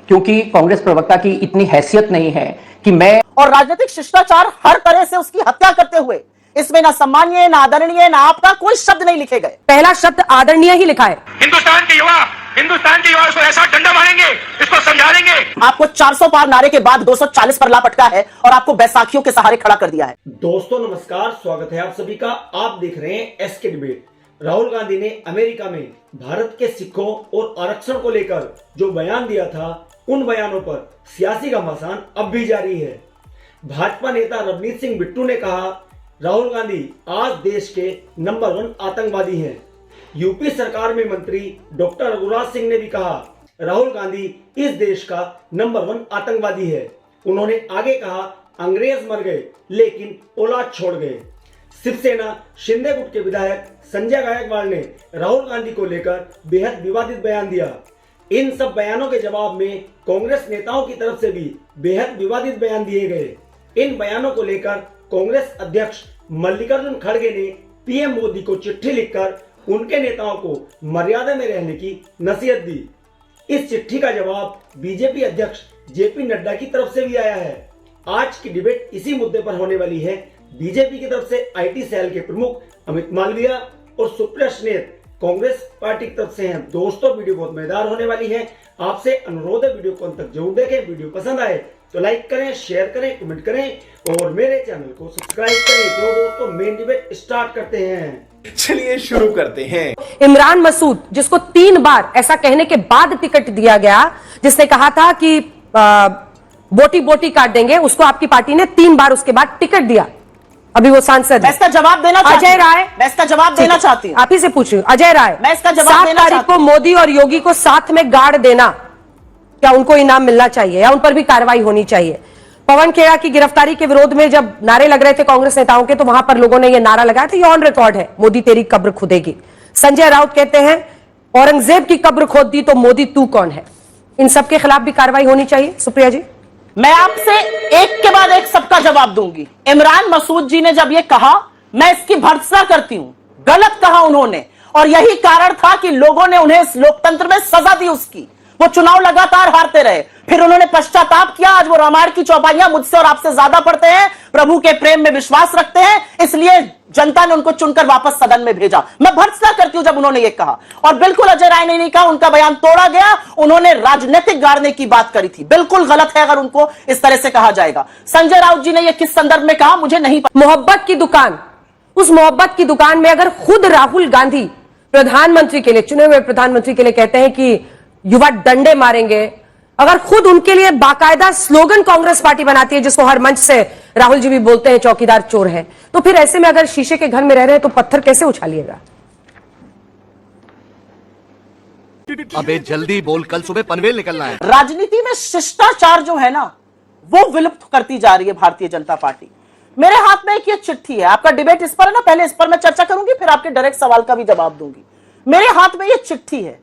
क्योंकि कांग्रेस प्रवक्ता की इतनी हैसियत नहीं है कि मैं और राजनीतिक शिष्टाचार हर तरह से उसकी हत्या करते हुए इसमें ना सम्मानीय ना आदरणीय ना आपका कोई शब्द नहीं लिखे गए। पहला शब्द आदरणीय ही लिखा है। हिंदुस्तान के युवा इसको ऐसा डंडा मारेंगे, इसको समझा देंगे। आपको 400 पार नारे के बाद 240 पर लापटका है और आपको बैसाखियों के सहारे खड़ा कर दिया है। दोस्तों नमस्कार, स्वागत है आप सभी का। आप देख रहे हैं एसके डिबेट। राहुल गांधी ने अमेरिका में भारत के सिखों और आरक्षण को लेकर जो बयान दिया था, उन बयानों पर सियासी घमासान अब भी जारी है। भाजपा नेता रवनीत सिंह बिट्टू ने कहा, राहुल गांधी आज देश के नंबर 1 आतंकवादी हैं। यूपी सरकार में मंत्री डॉक्टर रघुराज सिंह ने भी कहा, राहुल गांधी इस देश का नंबर 1 आतंकवादी है। उन्होंने आगे कहा, अंग्रेज मर गए लेकिन औलाद छोड़ गए। शिवसेना शिंदे गुट के विधायक संजय गायकवाड़ ने राहुल गांधी को लेकर बेहद विवादित बयान दिया। इन सब बयानों के जवाब में कांग्रेस नेताओं की तरफ से भी बेहद विवादित बयान दिए गए। इन बयानों को लेकर कांग्रेस अध्यक्ष मल्लिकार्जुन खड़गे ने पीएम मोदी को चिट्ठी लिखकर उनके नेताओं को मर्यादा में रहने की नसीहत दी। इस चिट्ठी का जवाब बीजेपी अध्यक्ष जेपी नड्डा की तरफ से भी आया है। आज की डिबेट इसी मुद्दे पर होने वाली है। बीजेपी की तरफ से आईटी सेल के प्रमुख अमित मालवीय और सुप्रिया स्नेत कांग्रेस पार्टी की तरफ से हैं। दोस्तों वीडियो बहुत मजेदार होने वाली है। आपसे अनुरोध है वीडियो को अंत तक जरूर देखें। वीडियो पसंद आए तो लाइक करें, शेयर करें, कमेंट करें और मेरे चैनल को सब्सक्राइब करें। तो दोस्तों मेन डिबेट स्टार्ट करते हैं। चलिए शुरू करते हैं। इमरान मसूद, जिसको 3 बार ऐसा कहने के बाद टिकट दिया गया, जिसने कहा था कि बोटी बोटी काट देंगे, उसको आपकी पार्टी ने 3 बार उसके बाद टिकट दिया। अभी वो सांसद मैं इसका जवाब देना चाहती हूं। अजय राय, मैं इसका जवाब देना चाहती हूं। आप ही से पूछ रही हूं। अजय राय, मैं इसका जवाब 7 देना तारीख चाहती को मोदी और योगी को साथ में गाड़ देना, क्या उनको इनाम मिलना चाहिए या उन पर भी कार्रवाई होनी चाहिए? पवन खेड़ा की गिरफ्तारी के विरोध में जब नारे लग रहे थे कांग्रेस नेताओं के, तो वहां पर लोगों ने यह नारा लगाया था, ये ऑन रिकॉर्ड है, मोदी तेरी कब्र खुदेगी। संजय राउत कहते हैं, औरंगजेब की कब्र खोद दी तो मोदी तू कौन है? इन सब के खिलाफ भी कार्रवाई होनी चाहिए। सुप्रिया जी, मैं आपसे एक के बाद एक सबका जवाब दूंगी। इमरान मसूद जी ने जब ये कहा, मैं इसकी भर्त्सना करती हूं। गलत कहा उन्होंने, और यही कारण था कि लोगों ने उन्हें इस लोकतंत्र में सजा दी उसकी। वो चुनाव लगातार हारते रहे, फिर उन्होंने पश्चाताप किया। आज वो रामायण की चौपाइयां मुझसे और आपसे ज्यादा पढ़ते हैं, प्रभु के प्रेम में विश्वास रखते हैं, इसलिए जनता ने उनको चुनकर वापस सदन में भेजा। मैं भर्त्सना करती हूं जब उन्होंने ये कहा। और बिल्कुल अजय राय ने नहीं कहा, उनका बयान तोड़ा गया। उन्होंने राजनीतिक गाड़ने की बात करी थी, बिल्कुल गलत है अगर उनको इस तरह से कहा जाएगा। संजय राउत जी ने यह किस संदर्भ में कहा मुझे नहीं पता। मोहब्बत की दुकान, उस मोहब्बत की दुकान में अगर खुद राहुल गांधी प्रधानमंत्री के लिए, चुने हुए प्रधानमंत्री के लिए कहते हैं कि युवा डंडे मारेंगे, अगर खुद उनके लिए बाकायदा स्लोगन कांग्रेस पार्टी बनाती है, जिसको हर मंच से राहुल जी भी बोलते हैं चौकीदार चोर है, तो फिर ऐसे में अगर शीशे के घर में रह रहे हैं तो पत्थर कैसे उछालिएगा? अबे जल्दी बोल, कल सुबह पनवेल निकलना है। राजनीति में शिष्टाचार जो है ना, वो विलुप्त करती जा रही है भारतीय जनता पार्टी। मेरे हाथ में एक ये चिट्ठी है, आपका डिबेट इस पर है ना, पहले इस पर मैं चर्चा करूंगी, फिर आपके डायरेक्ट सवाल का भी जवाब दूंगी। मेरे हाथ में ये चिट्ठी है।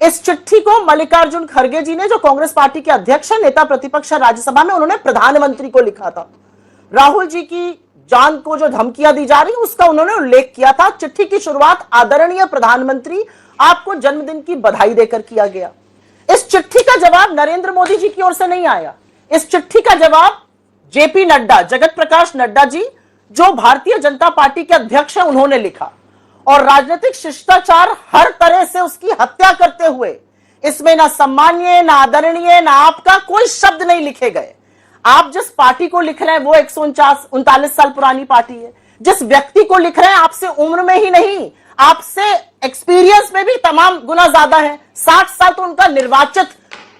इस चिट्ठी को मल्लिकार्जुन खड़गे जी ने, जो कांग्रेस पार्टी के अध्यक्ष है, नेता प्रतिपक्ष राज्यसभा में, उन्होंने प्रधानमंत्री को लिखा था। राहुल जी की जान को जो धमकियां दी जा रही उसका उन्होंने उल्लेख किया था। चिट्ठी की शुरुआत आदरणीय प्रधानमंत्री, आपको जन्मदिन की बधाई देकर किया गया। इस चिट्ठी का जवाब नरेंद्र मोदी जी की ओर से नहीं आया। इस चिट्ठी का जवाब जेपी नड्डा, जगत प्रकाश नड्डा जी, जो भारतीय जनता पार्टी के अध्यक्ष हैं, उन्होंने लिखा। और राजनीतिक शिष्टाचार हर तरह से उसकी हत्या करते हुए इसमें ना सम्मानीय ना आदरणीय ना आपका कोई शब्द नहीं लिखे गए। आप जिस पार्टी को लिख रहे हैं वो 139 साल पुरानी पार्टी है। जिस व्यक्ति को लिख रहे हैं, आपसे उम्र में ही नहीं, आपसे एक्सपीरियंस में भी तमाम गुना ज्यादा है। 60 साल तो उनका निर्वाचित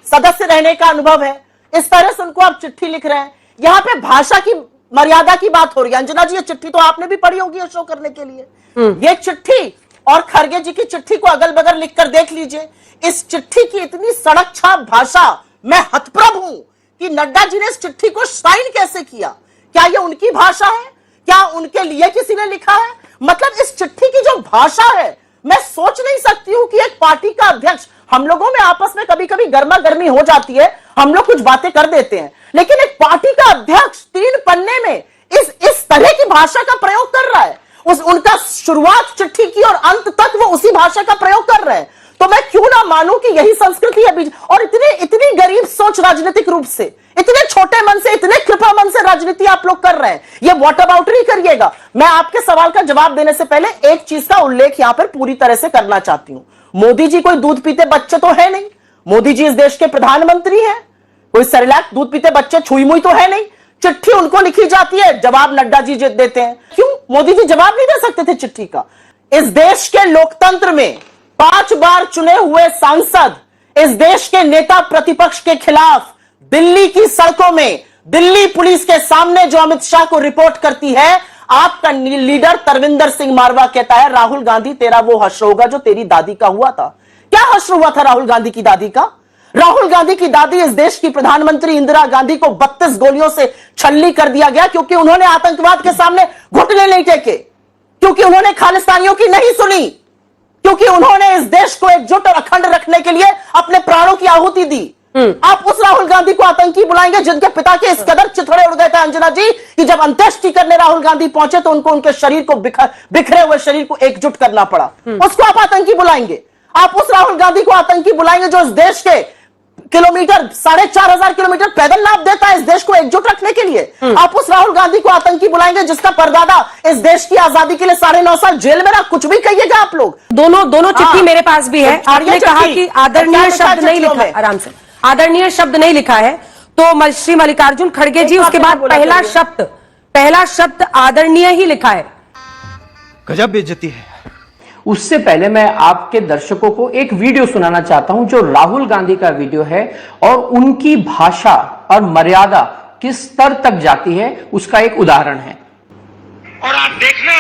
सदस्य रहने का अनुभव है। इस तरह से उनको आप चिट्ठी लिख रहे हैं। यहां पे भाषा की मर्यादा की बात हो रही है। अंजना जी, ये चिट्ठी तो आपने भी पढ़ी होगी शो करने के लिए। ये चिट्ठी और खड़गे जी की चिट्ठी को अगल बगल लिखकर देख लीजिए। इस चिट्ठी की इतनी सड़क छाप भाषा, मैं हतप्रभ हूं कि नड्डा जी ने इस चिट्ठी को साइन कैसे किया। क्या ये उनकी भाषा है? क्या उनके लिए किसी ने लिखा है? मतलब इस चिट्ठी की जो भाषा है, मैं सोच नहीं सकती हूं कि एक पार्टी का अध्यक्ष, हम लोगों में आपस में कभी कभी गर्मा गर्मी हो जाती है, हम लोग कुछ बातें कर देते हैं, लेकिन एक पार्टी का अध्यक्ष 3 पन्ने में इस तरह की भाषा का प्रयोग कर रहा है। उनका शुरुआत चिट्ठी की और अंत तक वो उसी भाषा का प्रयोग कर रहे हैं। तो मैं क्यों ना मानूं कि यही संस्कृति है और इतनी गरीब सोच राजनीतिक रूप से, इतने छोटे मन से, इतने कृपा मन से राजनीति आप लोग कर रहे हैं। ये वॉट अबाउट नहीं करिएगा। मैं आपके सवाल का जवाब देने से पहले एक चीज का उल्लेख यहां पर पूरी तरह से करना चाहती हूं। मोदी जी कोई दूध पीते बच्चे तो है नहीं। मोदी जी इस देश के प्रधानमंत्री हैं। कोई सेरेलैक दूध पीते बच्चे छुई मुई तो है नहीं। चिट्ठी उनको लिखी जाती है, जवाब नड्डा जी देते हैं। क्यों मोदी जी जवाब नहीं दे सकते थे चिट्ठी का? इस देश के लोकतंत्र में 5 बार चुने हुए सांसद इस देश के नेता प्रतिपक्ष के खिलाफ दिल्ली की सड़कों में, दिल्ली पुलिस के सामने जो अमित शाह को रिपोर्ट करती है, आपका लीडर तरविंदर सिंह मारवा कहता है राहुल गांधी तेरा वो हश्र होगा जो तेरी दादी का हुआ था। क्या हश्र हुआ था राहुल गांधी की दादी का? राहुल गांधी की दादी इस देश की प्रधानमंत्री इंदिरा गांधी को 32 गोलियों से छल्ली कर दिया गया क्योंकि उन्होंने आतंकवाद के सामने घुटने नहीं टेके, क्योंकि उन्होंने खालिस्तानियों की नहीं सुनी, क्योंकि उन्होंने इस देश को एकजुट और अखंड रखने के लिए अपने प्राणों की आहुति दी। आप उस राहुल गांधी को आतंकी बुलाएंगे जिनके पिता के इस कदर चिथड़े उड़ गए थे अंजना जी कि जब अंत्येष्टि करने राहुल गांधी पहुंचे तो उनको उनके शरीर को बिखरे हुए शरीर को एकजुट करना पड़ा। उसको आप आतंकी बुलाएंगे? आप उस राहुल गांधी को आतंकी बुलाएंगे जो इस देश के किलोमीटर 4,500 किलोमीटर पैदल नाप देता है इस देश को एकजुट रखने के लिए? आप उस राहुल गांधी को आतंकी बुलाएंगे जिसका परदादा इस देश की आजादी के लिए 9.5 साल जेल में रहा? कुछ भी कहिएगा आप लोग। दोनों चिट्ठी मेरे पास भी है। आपने कहा कि आदरणीय शब्द नहीं लिखा, आराम से, आदरणीय शब्द नहीं लिखा है तो श्री मल्लिकार्जुन खड़गे जी उसके बाद पहला शब्द आदरणीय ही लिखा है। गजब बेइज्जती है। उससे पहले मैं आपके दर्शकों को एक वीडियो सुनाना चाहता हूं जो राहुल गांधी का वीडियो है और उनकी भाषा और मर्यादा किस स्तर तक जाती है उसका एक उदाहरण है। और आप देखना,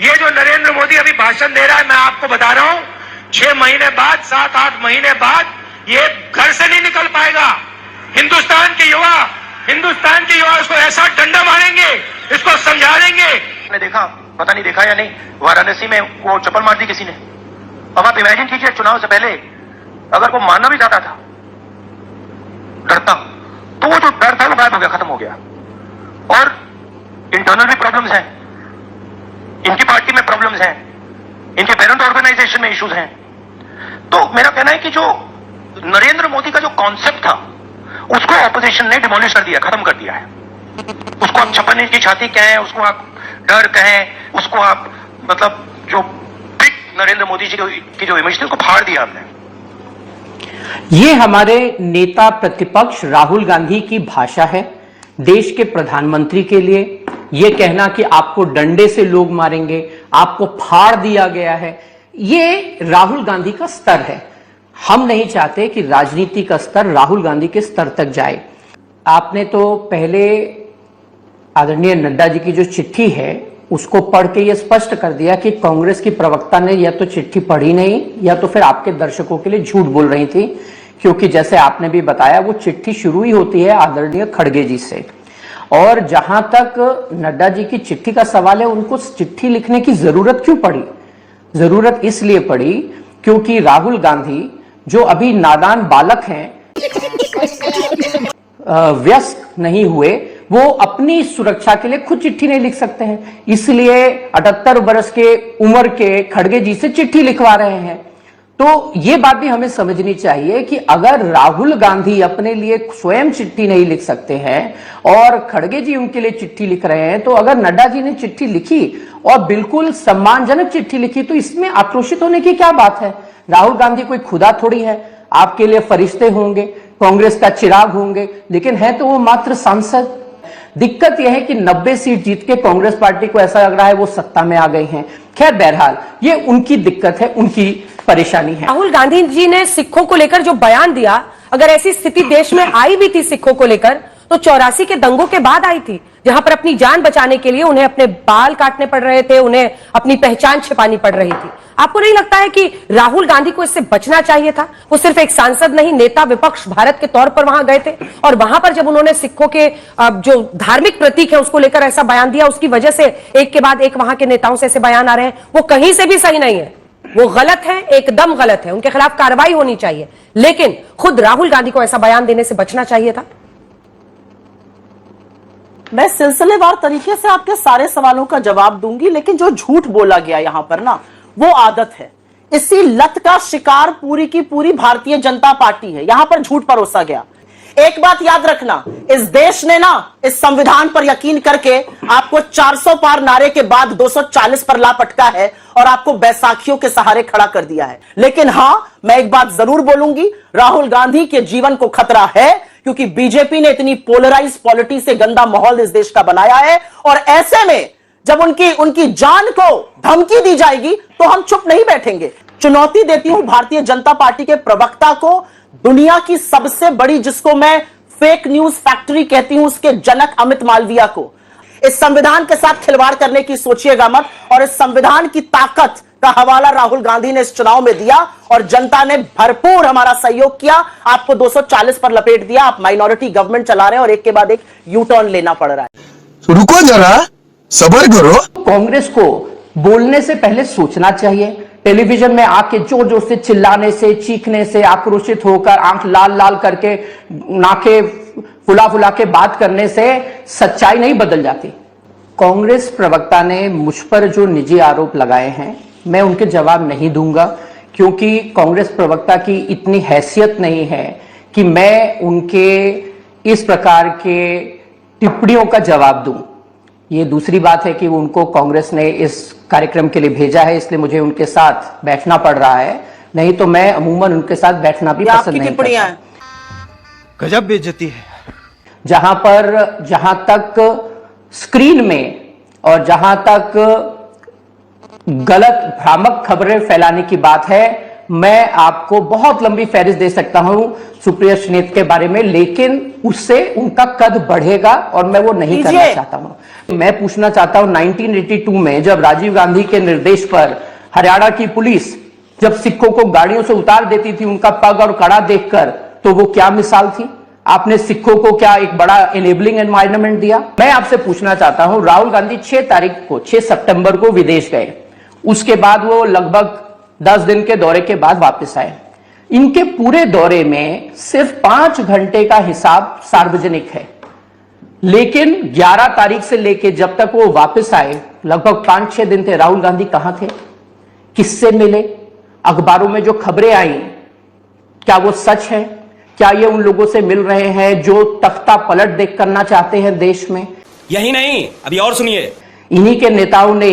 ये जो नरेंद्र मोदी अभी भाषण दे रहा है, मैं आपको बता रहा हूं 6 महीने बाद, 7-8 महीने बाद ये घर से नहीं निकल पाएगा। हिंदुस्तान के युवा उसको ऐसा डंडा मारेंगे, इसको समझा देंगे। आपने देखा, पता नहीं देखा या नहीं, वाराणसी में वो चप्पल मार दी किसी ने। अब आप इमेजिन कीजिए चुनाव से पहले अगर वो मारना भी चाहता था डरता, तो वो जो डर था वो गायब हो गया, खत्म हो गया। और इंटरनल भी प्रॉब्लम्स हैं, इनकी पार्टी में प्रॉब्लम्स हैं, इनके पेरेंट ऑर्गेनाइजेशन में इश्यूज हैं। तो मेरा कहना है कि जो नरेंद्र मोदी का जो कॉन्सेप्ट था उसको ऑपोजिशन ने डिमोलिश कर दिया, खत्म कर दिया है। उसको आप छप्पन इंच की छाती कहें, उसको आप डर कहें, उसको आप मतलब जो बिग नरेंद्र मोदी जी की जो इमेज थी उसको फाड़ दिया हमने। ये हमारे नेता प्रतिपक्ष राहुल गांधी की भाषा है देश के प्रधानमंत्री के लिए। ये कहना कि आपको डंडे से लोग मारेंगे, आपको फाड़ दिया गया है, ये राहुल गांधी का स्तर है। हम नहीं चाहते कि राजनीति का स्तर राहुल गांधी के स्तर तक जाए। आपने तो पहले आदरणीय नड्डा जी की जो चिट्ठी है उसको पढ़ के ये स्पष्ट कर दिया कि कांग्रेस की प्रवक्ता ने या तो चिट्ठी पढ़ी नहीं या तो फिर आपके दर्शकों के लिए झूठ बोल रही थी, क्योंकि जैसे आपने भी बताया वो चिट्ठी शुरू ही होती है आदरणीय खड़गे जी से। और जहां तक नड्डा जी की चिट्ठी का सवाल है, उनको चिट्ठी लिखने की जरूरत क्यों पड़ी? जरूरत इसलिए पड़ी क्योंकि राहुल गांधी जो अभी नादान बालक हैं, व्यस्क नहीं हुए, वो अपनी सुरक्षा के लिए खुद चिट्ठी नहीं लिख सकते हैं, इसलिए 78 वर्ष के उम्र के खड़गे जी से चिट्ठी लिखवा रहे हैं। तो ये बात भी हमें समझनी चाहिए कि अगर राहुल गांधी अपने लिए स्वयं चिट्ठी नहीं लिख सकते हैं और खड़गे जी उनके लिए चिट्ठी लिख रहे हैं, तो अगर नड्डा जी ने चिट्ठी लिखी और बिल्कुल सम्मानजनक चिट्ठी लिखी तो इसमें आक्रोशित होने की क्या बात है? राहुल गांधी कोई खुदा थोड़ी है, आपके लिए फरिश्ते होंगे, कांग्रेस का चिराग होंगे, लेकिन है तो वो मात्र सांसद। दिक्कत यह है कि 90 सीट जीत के कांग्रेस पार्टी को ऐसा लग रहा है वो सत्ता में आ गई हैं। खैर बहरहाल ये उनकी दिक्कत है, उनकी परेशानी है। राहुल गांधी जी ने सिखों को लेकर जो बयान दिया, अगर ऐसी स्थिति देश में आई भी थी सिखों को लेकर तो 84 के दंगों के बाद आई थी, जहां पर अपनी जान बचाने के लिए उन्हें अपने बाल काटने पड़ रहे थे, उन्हें अपनी पहचान छिपानी पड़ रही थी। आपको नहीं लगता है कि राहुल गांधी को इससे बचना चाहिए था? वो सिर्फ एक सांसद नहीं, नेता विपक्ष भारत के तौर पर वहां गए थे और वहां पर जब उन्होंने सिखों के जो धार्मिक प्रतीक है उसको लेकर ऐसा बयान दिया, उसकी वजह से एक के बाद एक वहां के नेताओं से ऐसे बयान आ रहे हैं, वो कहीं से भी सही नहीं है, वो गलत है, एकदम गलत है, उनके खिलाफ कार्रवाई होनी चाहिए। लेकिन खुद राहुल गांधी को ऐसा बयान देने से बचना चाहिए था। मैं सिलसिलेवार तरीके से आपके सारे सवालों का जवाब दूंगी, लेकिन जो झूठ बोला गया यहां पर ना, वो आदत है। इसी लत का शिकार पूरी की पूरी भारतीय जनता पार्टी है। यहां पर झूठ परोसा गया। एक बात याद रखना, इस देश ने ना इस संविधान पर यकीन करके आपको 400 पार नारे के बाद 240 पर ला पटका है और आपको बैसाखियों के सहारे खड़ा कर दिया है। लेकिन हां, मैं एक बात जरूर बोलूंगी, राहुल गांधी के जीवन को खतरा है, क्योंकि बीजेपी ने इतनी पोलराइज पॉलिटिक्स से गंदा माहौल इस देश का बनाया है। और ऐसे में जब उनकी जान को धमकी दी जाएगी तो हम चुप नहीं बैठेंगे। चुनौती देती हूं भारतीय जनता पार्टी के प्रवक्ता को, दुनिया की सबसे बड़ी, जिसको मैं फेक न्यूज फैक्ट्री कहती हूं, उसके जनक अमित मालविया को। इस संविधान के साथ खिलवाड़ करने की सोचिएगा मत। और इस संविधान की ताकत का हवाला राहुल गांधी ने इस चुनाव में दिया और जनता ने भरपूर हमारा सहयोग किया। आपको 240 पर लपेट दिया। आप माइनॉरिटी गवर्नमेंट चला रहे हैं और एक के बाद एक यू टर्न लेना पड़ रहा है। रुको जरा, सब्र करो। कांग्रेस को बोलने से पहले सोचना चाहिए। टेलीविजन में आके जोर जोर से चिल्लाने से, चीखने से, आक्रोशित होकर आंख लाल लाल करके, नाके फुला फुला के बात करने से सच्चाई नहीं बदल जाती। कांग्रेस प्रवक्ता ने मुझ पर जो निजी आरोप लगाए हैं, मैं उनके जवाब नहीं दूंगा, क्योंकि कांग्रेस प्रवक्ता की इतनी हैसियत नहीं है कि मैं उनके इस प्रकार के टिप्पणियों का जवाब दूं। ये दूसरी बात है कि उनको कांग्रेस ने इस कार्यक्रम के लिए भेजा है, इसलिए मुझे उनके साथ बैठना पड़ रहा है, नहीं तो मैं अमूमन उनके साथ बैठना भी पसंद नहीं करता। गजब बेइज्जती है। जहां तक स्क्रीन में और जहां तक गलत भ्रामक खबरें फैलाने की बात है, मैं आपको बहुत लंबी फहरिस्त दे सकता हूं सुप्रिया श्रीनेत के बारे में, लेकिन उससे उनका कद बढ़ेगा और मैं वो नहीं करना चाहता हूं। मैं पूछना चाहता हूं, 1982 में जब राजीव गांधी के निर्देश पर हरियाणा की पुलिस जब सिखों को गाड़ियों से उतार देती थी उनका पग और कड़ा देखकर, तो वो क्या मिसाल थी? आपने सिखों को क्या एक बड़ा एनेबलिंग एनवायरनमेंट दिया? मैं आपसे पूछना चाहता हूं, राहुल गांधी 6 सितंबर को विदेश गए, उसके बाद वो लगभग 10 दिन के दौरे के बाद वापस आए। इनके पूरे दौरे में सिर्फ 5 घंटे का हिसाब सार्वजनिक है, लेकिन 11 तारीख से लेकर जब तक वो वापस आए लगभग 5-6 दिन थे। राहुल गांधी कहां थे? किससे मिले? अखबारों में जो खबरें आई, क्या वो सच है? क्या ये उन लोगों से मिल रहे हैं जो तख्ता पलट देख करना चाहते हैं देश में? यही नहीं, अभी और सुनिए। इन्हीं के नेताओं ने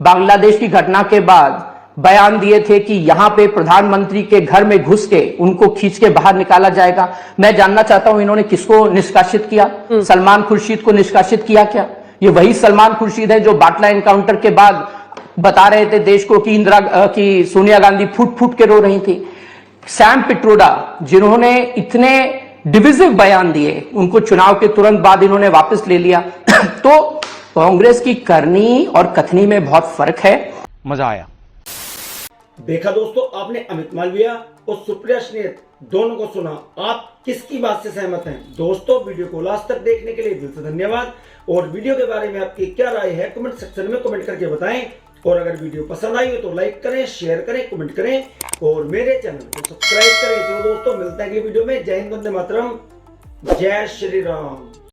बांग्लादेश की घटना के बाद बयान दिए थे कि यहां पे प्रधानमंत्री के घर में घुस के उनको खींच के बाहर निकाला जाएगा। मैं जानना चाहता हूं इन्होंने किसको निष्कासित किया? सलमान खुर्शीद को निष्कासित किया क्या? ये वही सलमान खुर्शीद है जो बाटला एनकाउंटर के बाद बता रहे थे देश को कि सोनिया गांधी फुट फुट के रो रही थी। सैम पिट्रोडा, जिन्होंने इतने डिविजिव बयान दिए, उनको चुनाव के तुरंत बाद इन्होंने वापस ले लिया। तो कांग्रेस की करनी और कथनी में बहुत फर्क है। मजा आया। देखा दोस्तों, आपने अमित मालविया और सुप्रिया श्रीनेत दोनों को सुना। आप किसकी बात से सहमत हैं? दोस्तों, वीडियो को लास्ट तक देखने के लिए दिल से धन्यवाद। और वीडियो के बारे में आपकी क्या राय है कमेंट सेक्शन में कमेंट करके बताएं। और अगर वीडियो पसंद आई हो तो लाइक करें, शेयर करें, कमेंट करें और मेरे चैनल को सब्सक्राइब करें। तो दोस्तों, मिलते हैं अगली वीडियो में। जय हिंद, वंदे मातरम, जय श्री राम।